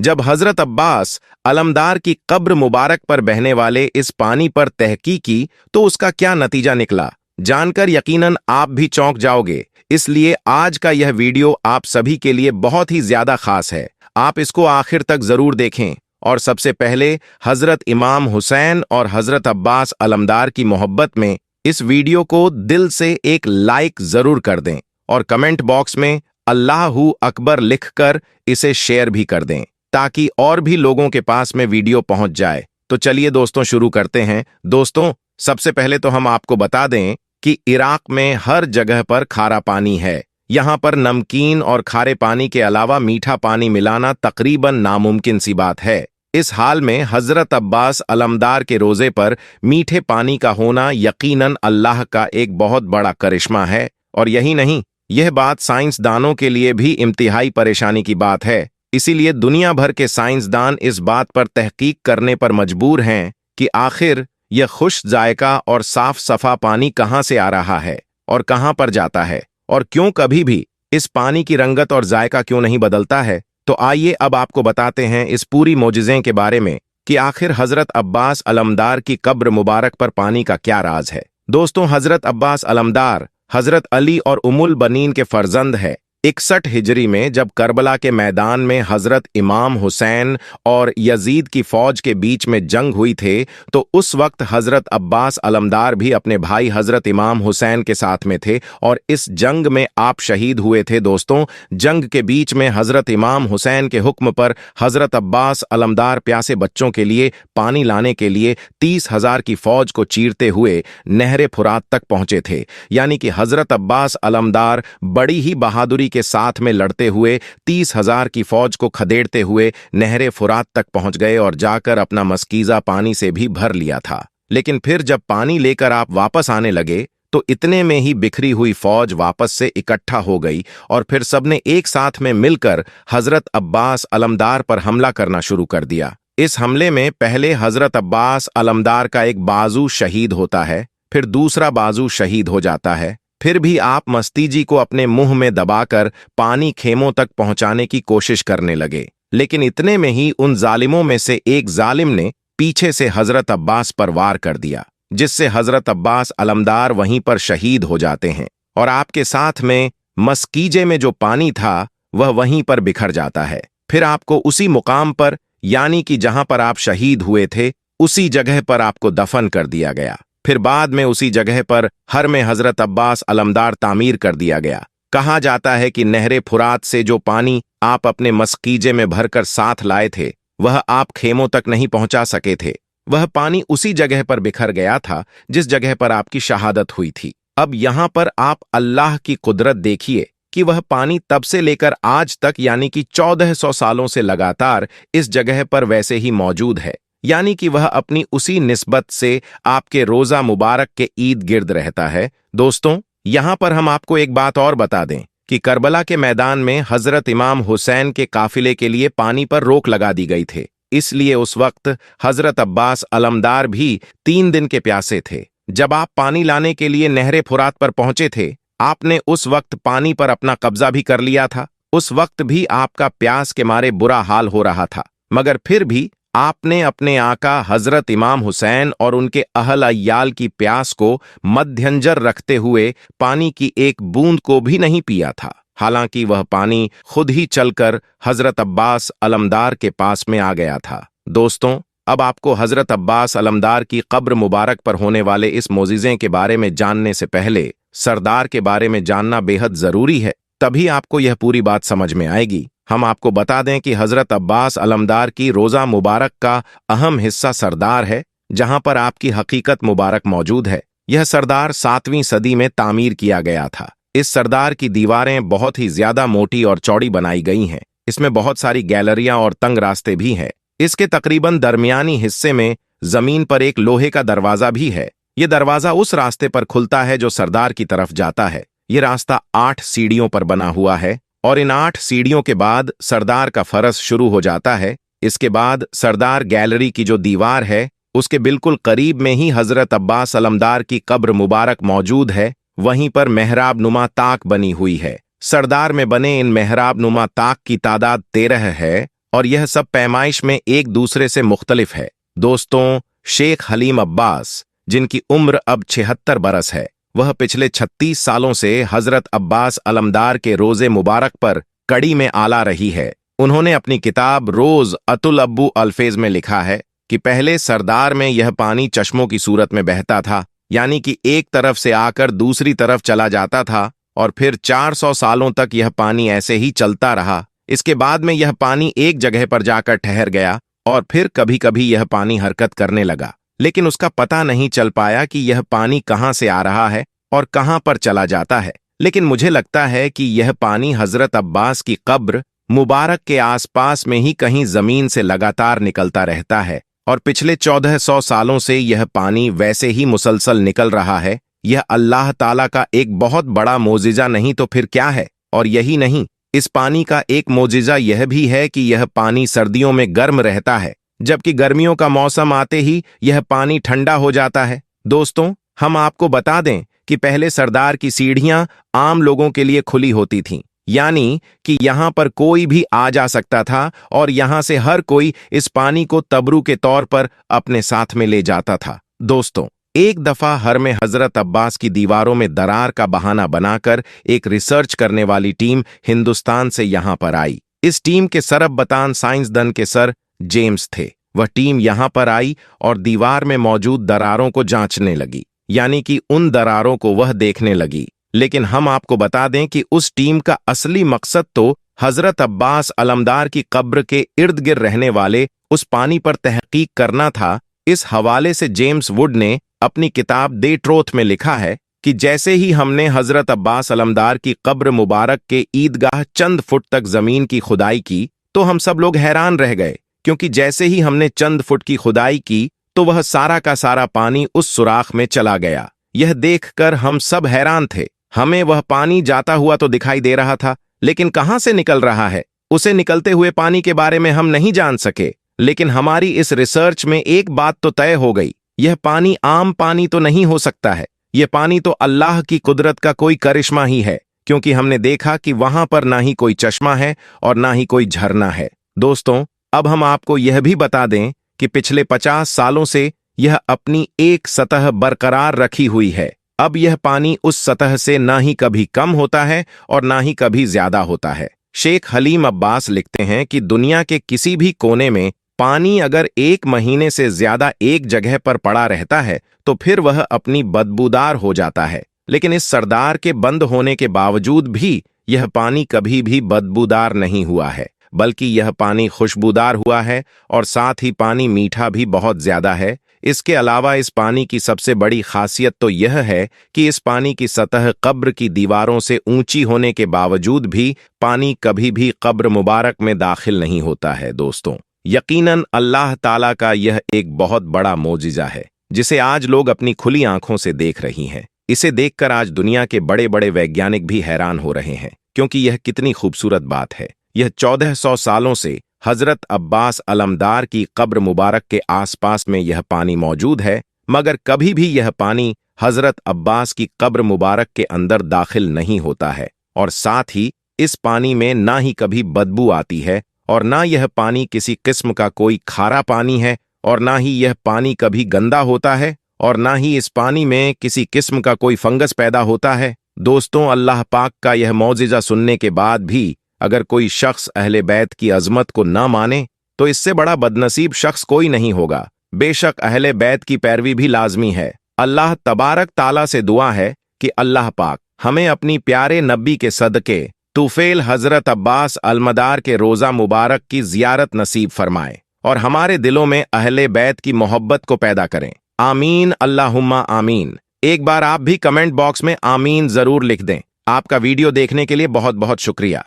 जब हजरत अब्बास अलमदार की कब्र मुबारक पर बहने वाले इस पानी पर तहकीक की तो उसका क्या नतीजा निकला, जानकर यकीनन आप भी चौंक जाओगे। इसलिए आज का यह वीडियो आप सभी के लिए बहुत ही ज्यादा खास है। आप इसको आखिर तक जरूर देखें। और सबसे पहले हजरत इमाम हुसैन और हजरत अब्बास अलमदार की मोहब्बत में इस वीडियो को दिल से एक लाइक जरूर कर दें और कमेंट बॉक्स में अल्लाहू अकबर लिखकर इसे शेयर भी कर दें ताकि और भी लोगों के पास में वीडियो पहुंच जाए। तो चलिए दोस्तों शुरू करते हैं। दोस्तों सबसे पहले तो हम आपको बता दें कि इराक में हर जगह पर खारा पानी है। यहाँ पर नमकीन और खारे पानी के अलावा मीठा पानी मिलाना तकरीबन नामुमकिन सी बात है। इस हाल में हजरत अब्बास अलमदार के रोजे पर मीठे पानी का होना यकीनन अल्लाह का एक बहुत बड़ा करिश्मा है। और यही नहीं, यह बात साइंसदानों के लिए भी इंतहाई परेशानी की बात है। इसीलिए दुनिया भर के साइंसदान इस बात पर तहकीक करने पर मजबूर हैं कि आखिर यह खुश जायका और साफ सफा पानी कहाँ से आ रहा है और कहाँ पर जाता है, और क्यों कभी भी इस पानी की रंगत और जायका क्यों नहीं बदलता है। तो आइए अब आपको बताते हैं इस पूरी मोजिज़े के बारे में कि आखिर हजरत अब्बास अलमदार की कब्र मुबारक पर पानी का क्या राज है। दोस्तों हजरत अब्बास अलमदार हजरत अली और उमुल बनीन के फर्जंद है। 61 हिजरी में जब करबला के मैदान में हजरत इमाम हुसैन और यजीद की फौज के बीच में जंग हुई थे तो उस वक्त हजरत अब्बास अलमदार भी अपने भाई हजरत इमाम हुसैन के साथ में थे और इस जंग में आप शहीद हुए थे। दोस्तों जंग के बीच में हजरत इमाम हुसैन के हुक्म पर हजरत अब्बास अलमदार प्यासे बच्चों के लिए पानी लाने के लिए 30,000 की फौज को चीरते हुए नहरे फुरात तक पहुंचे थे। यानी कि हजरत अब्बास अलमदार बड़ी ही बहादुरी के साथ में लड़ते हुए 30,000 की फौज को खदेड़ते हुए नहरे फुरात तक पहुंच गए और जाकर अपना मस्कीजा पानी से भी भर लिया था। लेकिन फिर जब पानी लेकर आप वापस आने लगे तो इतने में ही बिखरी हुई फौज वापस से इकट्ठा हो गई और फिर सबने एक साथ में मिलकर हजरत अब्बास अलमदार पर हमला करना शुरू कर दिया। इस हमले में पहले हजरत अब्बास अलमदार का एक बाजू शहीद होता है, फिर दूसरा बाजू शहीद हो जाता है। फिर भी आप मस्तीजी को अपने मुंह में दबाकर पानी खेमों तक पहुंचाने की कोशिश करने लगे। लेकिन इतने में ही उन जालिमों में से एक जालिम ने पीछे से हजरत अब्बास पर वार कर दिया, जिससे हजरत अब्बास अलमदार वहीं पर शहीद हो जाते हैं और आपके साथ में मस्कीजे में जो पानी था वह वहीं पर बिखर जाता है। फिर आपको उसी मुकाम पर यानी कि जहां पर आप शहीद हुए थे उसी जगह पर आपको दफन कर दिया गया। फिर बाद में उसी जगह पर हर में हजरत अब्बास अलमदार तामीर कर दिया गया। कहा जाता है कि नहरे फुरात से जो पानी आप अपने मस्कीजे में भरकर साथ लाए थे वह आप खेमों तक नहीं पहुंचा सके थे। वह पानी उसी जगह पर बिखर गया था जिस जगह पर आपकी शहादत हुई थी। अब यहां पर आप अल्लाह की कुदरत देखिए कि वह पानी तब से लेकर आज तक यानी कि 1400 सालों से लगातार इस जगह पर वैसे ही मौजूद है। यानी कि वह अपनी उसी निस्बत से आपके रोजा मुबारक के ईद गिर्द रहता है। दोस्तों यहां पर हम आपको एक बात और बता दें कि करबला के मैदान में हजरत इमाम हुसैन के काफिले के लिए पानी पर रोक लगा दी गई थी। इसलिए उस वक्त हजरत अब्बास अलमदार भी 3 दिन के प्यासे थे। जब आप पानी लाने के लिए नहरे फुरात पर पहुंचे थे आपने उस वक्त पानी पर अपना कब्जा भी कर लिया था। उस वक्त भी आपका प्यास के मारे बुरा हाल हो रहा था, मगर फिर भी आपने अपने आका हजरत इमाम हुसैन और उनके अहल अय्याल की प्यास को मद्देनजर रखते हुए पानी की एक बूंद को भी नहीं पिया था। हालांकि वह पानी खुद ही चलकर हजरत अब्बास अलमदार के पास में आ गया था। दोस्तों अब आपको हजरत अब्बास अलमदार की कब्र मुबारक पर होने वाले इस मोजिज़े के बारे में जानने से पहले सरदार के बारे में जानना बेहद जरूरी है, तभी आपको यह पूरी बात समझ में आएगी। हम आपको बता दें कि हजरत अब्बास अलमदार की रोजा मुबारक का अहम हिस्सा सरदार है, जहां पर आपकी हकीकत मुबारक मौजूद है। यह सरदार 7वीं सदी में तामीर किया गया था। इस सरदार की दीवारें बहुत ही ज्यादा मोटी और चौड़ी बनाई गई हैं। इसमें बहुत सारी गैलरियां और तंग रास्ते भी हैं। इसके तकरीबन दरमियानी हिस्से में जमीन पर एक लोहे का दरवाजा भी है। यह दरवाजा उस रास्ते पर खुलता है जो सरदार की तरफ जाता है। यह रास्ता 8 सीढ़ियों पर बना हुआ है और इन 8 सीढ़ियों के बाद सरदार का फरस शुरू हो जाता है। इसके बाद सरदार गैलरी की जो दीवार है उसके बिल्कुल करीब में ही हजरत अब्बास अलमदार की कब्र मुबारक मौजूद है। वहीं पर मेहराब नुमा ताक बनी हुई है। सरदार में बने इन मेहराब नुमा ताक की तादाद 13 है और यह सब पैमाइश में एक दूसरे से मुख्तलिफ है। दोस्तों, शेख हलीम अब्बास, जिनकी उम्र अब 76 बरस है, वह पिछले 36 सालों से हजरत अब्बास अलमदार के रोजे मुबारक पर कड़ी में आला रही है। उन्होंने अपनी किताब रोज अतुल अब्बू अल्फेज में लिखा है कि पहले सरदार में यह पानी चश्मों की सूरत में बहता था, यानी कि एक तरफ से आकर दूसरी तरफ चला जाता था, और फिर 400 सालों तक यह पानी ऐसे ही चलता रहा। इसके बाद में यह पानी एक जगह पर जाकर ठहर गया और फिर कभी कभी यह पानी हरकत करने लगा, लेकिन उसका पता नहीं चल पाया कि यह पानी कहाँ से आ रहा है और कहाँ पर चला जाता है। लेकिन मुझे लगता है कि यह पानी हजरत अब्बास की कब्र मुबारक के आसपास में ही कहीं जमीन से लगातार निकलता रहता है, और पिछले 1400 सालों से यह पानी वैसे ही मुसलसल निकल रहा है। यह अल्लाह ताला का एक बहुत बड़ा मोजिजा नहीं तो फिर क्या है। और यही नहीं, इस पानी का एक मोजिजा यह भी है कि यह पानी सर्दियों में गर्म रहता है, जबकि गर्मियों का मौसम आते ही यह पानी ठंडा हो जाता है। दोस्तों, हम आपको बता दें कि पहले सरदार की सीढ़ियां आम लोगों के लिए खुली होती थीं, यानी कि यहां पर कोई भी आ जा सकता था और यहां से हर कोई इस पानी को तबरू के तौर पर अपने साथ में ले जाता था। दोस्तों, एक दफा हर में हजरत अब्बास की दीवारों में दरार का बहाना बनाकर एक रिसर्च करने वाली टीम हिंदुस्तान से यहां पर आई। इस टीम के सरबतान साइंसदान के सर जेम्स थे। वह टीम यहां पर आई और दीवार में मौजूद दरारों को जांचने लगी, यानी कि उन दरारों को वह देखने लगी। लेकिन हम आपको बता दें कि उस टीम का असली मकसद तो हजरत अब्बास अलमदार की कब्र के इर्द गिर्द रहने वाले उस पानी पर तहकीक करना था। इस हवाले से जेम्स वुड ने अपनी किताब द ट्रूथ में लिखा है कि जैसे ही हमने हजरत अब्बास अलमदार की कब्र मुबारक के ईदगाह चंद फुट तक जमीन की खुदाई की, तो हम सब लोग हैरान रह गए, क्योंकि जैसे ही हमने चंद फुट की खुदाई की तो वह सारा का सारा पानी उस सुराख में चला गया। यह देखकर हम सब हैरान थे। हमें वह पानी जाता हुआ तो दिखाई दे रहा था, लेकिन कहां से निकल रहा है, उसे निकलते हुए पानी के बारे में हम नहीं जान सके। लेकिन हमारी इस रिसर्च में एक बात तो तय हो गई, यह पानी आम पानी तो नहीं हो सकता है। यह पानी तो अल्लाह की कुदरत का कोई करिश्मा ही है, क्योंकि हमने देखा कि वहां पर ना ही कोई चश्मा है और ना ही कोई झरना है। दोस्तों, अब हम आपको यह भी बता दें कि पिछले 50 सालों से यह अपनी एक सतह बरकरार रखी हुई है। अब यह पानी उस सतह से ना ही कभी कम होता है और ना ही कभी ज्यादा होता है। शेख हलीम अब्बास लिखते हैं कि दुनिया के किसी भी कोने में पानी अगर 1 महीने से ज्यादा एक जगह पर पड़ा रहता है तो फिर वह अपनी बदबूदार हो जाता है। लेकिन इस सरदार के बंद होने के बावजूद भी यह पानी कभी भी बदबूदार नहीं हुआ है, बल्कि यह पानी खुशबूदार हुआ है और साथ ही पानी मीठा भी बहुत ज्यादा है। इसके अलावा इस पानी की सबसे बड़ी खासियत तो यह है कि इस पानी की सतह कब्र की दीवारों से ऊंची होने के बावजूद भी पानी कभी भी कब्र मुबारक में दाखिल नहीं होता है। दोस्तों, यकीनन अल्लाह ताला का यह एक बहुत बड़ा मोजिजा है, जिसे आज लोग अपनी खुली आंखों से देख रही हैं। इसे देखकर आज दुनिया के बड़े बड़े वैज्ञानिक भी हैरान हो रहे हैं, क्योंकि यह कितनी खूबसूरत बात है। यह 1400 सालों से हजरत अब्बास अलमदार की कब्र मुबारक के आसपास में यह पानी मौजूद है, मगर कभी भी यह पानी हजरत अब्बास की कब्र मुबारक के अंदर दाखिल नहीं होता है। और साथ ही इस पानी में ना ही कभी बदबू आती है, और ना यह पानी किसी किस्म का कोई खारा पानी है, और ना ही यह पानी कभी गंदा होता है, और ना ही इस पानी में किसी किस्म का कोई फंगस पैदा होता है। दोस्तों, अल्लाह पाक का यह मौजिज़ा सुनने के बाद भी अगर कोई शख्स अहले बैत की अजमत को न माने तो इससे बड़ा बदनसीब शख्स कोई नहीं होगा। बेशक अहले बैत की पैरवी भी लाजमी है। अल्लाह तबारक ताला से दुआ है कि अल्लाह पाक हमें अपनी प्यारे नबी के सदके तुफेल हजरत अब्बास अलमदार के रोज़ा मुबारक की जियारत नसीब फरमाए और हमारे दिलों में अहले बैत की मोहब्बत को पैदा करें। आमीन, अल्लाहुम्मा आमीन। एक बार आप भी कमेंट बॉक्स में आमीन जरूर लिख दें। आपका वीडियो देखने के लिए बहुत बहुत शुक्रिया।